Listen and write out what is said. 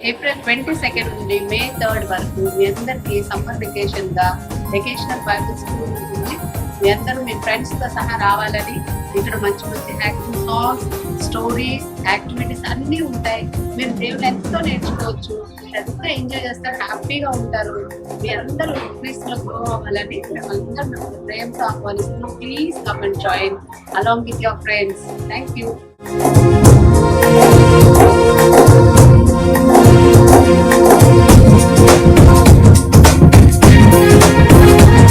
April 22 నుండి మే 3 వరకు మీ అందరికీ సమ్మర్ వెకేషనల్ బైబిల్ స్కూల్ ఉంటుంది. మీ అందరూ మీ ఫ్రెండ్స్తో సహా రావాలని, ఇక్కడ మంచి మంచి యాక్టివ్ సాంగ్స్, స్టోరీస్, యాక్టివిటీస్ అన్నీ ఉంటాయి. మీరు దేవుని ఎంతో నేర్చుకోవచ్చు, ఎంతో ఎంజాయ్ చేస్తారు, హ్యాపీగా ఉంటారు. మీ అందరూ క్రీస్తులో గ్రో అవ్వాలని మేమందరం ప్రేమతో ఆహ్వానిస్తున్నాం. Please come and join along with your friends. Thank you.